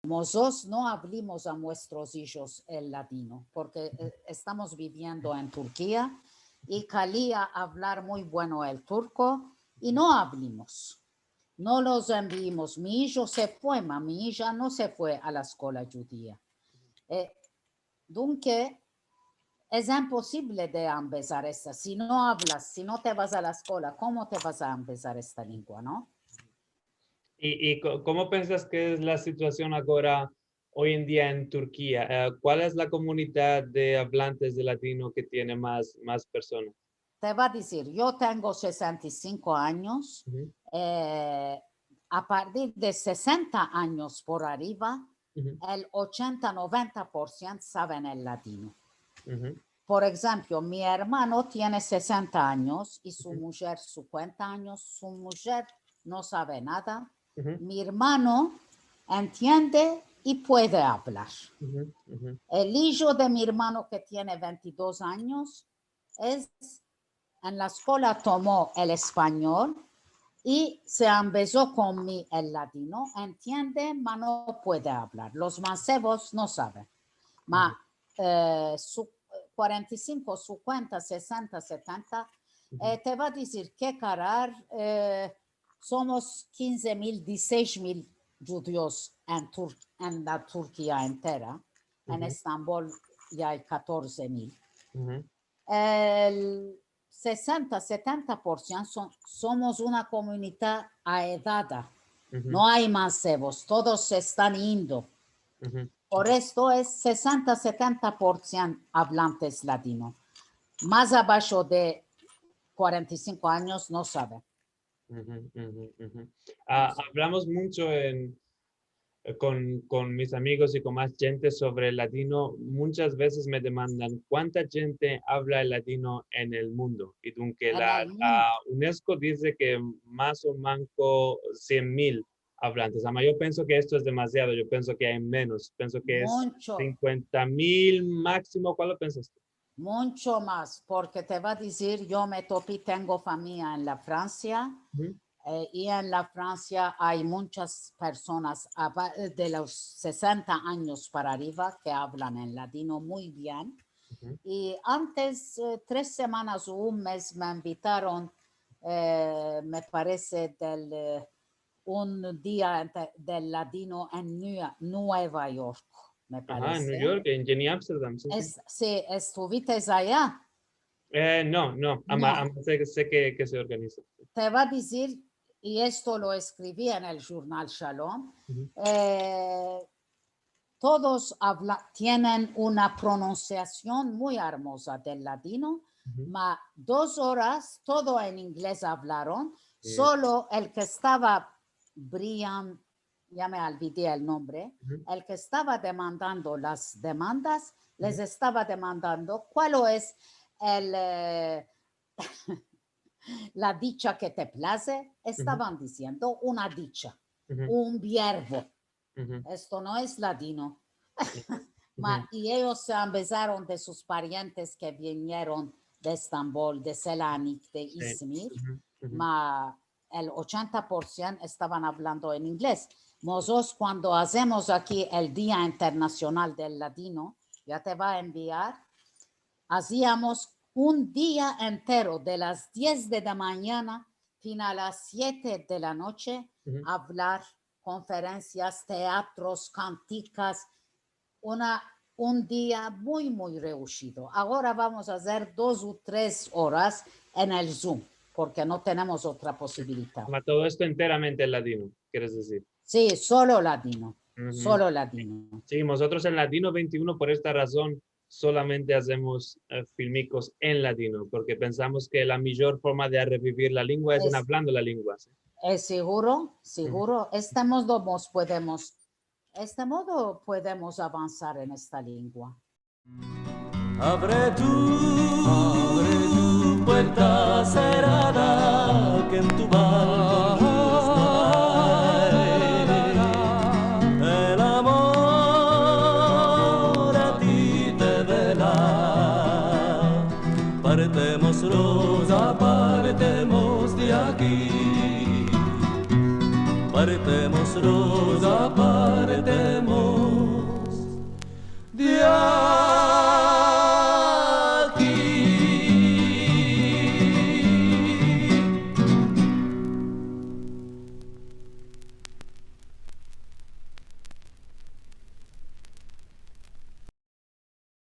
nosotros no hablamos a nuestros hijos el latino porque estamos viviendo en Turquía y quería hablar muy bueno el turco y no hablamos. No los enviamos. Mi hijo se fue, ma mi hija no se fue a la escuela judía. Dunque, es imposible de empezar esta. Si no hablas, si no te vas a la escuela, ¿cómo te vas a empezar esta lengua, no? ¿Y cómo piensas que es la situación ahora, hoy en día en Turquía? ¿Cuál es la comunidad de hablantes de latino que tiene más personas? Te va a decir, yo tengo 65 años. A partir de 60 años por arriba, el 80-90% saben el latino. Por ejemplo, mi hermano tiene 60 años y su mujer 50 años. Su mujer no sabe nada. Mi hermano entiende y puede hablar. El hijo de mi hermano que tiene 22 años en la escuela tomó el español y se empezó con mí el latino. Entiende, pero no puede hablar. Los mancebos no saben. 45, 50, 60, 70, te va a decir qué carar. Somos 15.000, 16.000 judíos en la Turquía entera. En Estambul ya hay 14.000. El 60-70% somos una comunidad aedada. No hay mancebos, todos se están yendo. Por esto es 60-70% hablantes latinos. Más abajo de 45 años no saben. Hablamos mucho con mis amigos y con más gente sobre el latino. Muchas veces me demandan cuánta gente habla el latino en el mundo. Y aunque la UNESCO dice que más o menos 100.000 hablantes. Yo pienso que esto es demasiado. Yo pienso que hay menos. Pienso que mucho. Es 50.000 máximo. ¿Cuál lo piensas tú? Mucho más, porque te va a decir, yo me topé, tengo familia en la Francia. Y en la Francia hay muchas personas de los 60 años para arriba que hablan en latino muy bien. Y antes, 3 semanas o un mes, me invitaron, me parece, un día del latino en Nueva York, me parece. En New York, en Amsterdam. Sí, ¿estuviste allá? No. Sé que se organiza. Te va a decir, y esto lo escribí en el jornal Shalom, todos tienen una pronunciación muy hermosa del latino, 2 horas, todo en inglés hablaron, solo el que estaba, Brian, ya me olvidé el nombre, el que estaba demandando las demandas, les estaba demandando cuál es la dicha que te place. Estaban diciendo una dicha, un verbo. Esto no es latino. Y ellos se empezaron de sus parientes que vinieron de Estambul, de Selanik, de Izmir. El 80% estaban hablando en inglés. Nosotros cuando hacemos aquí el Día Internacional del Latino, ya te va a enviar, hacíamos un día entero de las 10 de la mañana a las 7 de la noche, hablar, conferencias, teatros, canticas, un día muy, muy reducido. Ahora vamos a hacer 2 o 3 horas en el Zoom, porque no tenemos otra posibilidad. Todo esto enteramente en latino, ¿quieres decir? Sí, solo latino, solo latino. Sí, nosotros en Latino 21, por esta razón, solamente hacemos filmicos en latino, porque pensamos que la mejor forma de revivir la lengua es en hablando la lengua. ¿Sí? Es seguro. Este modo podemos avanzar en esta lengua. Abre tu puerta cerrada, que en tu barco el amor a ti te vela. Partemos, Rosa, partemos de aquí. apartémonos, apartemos de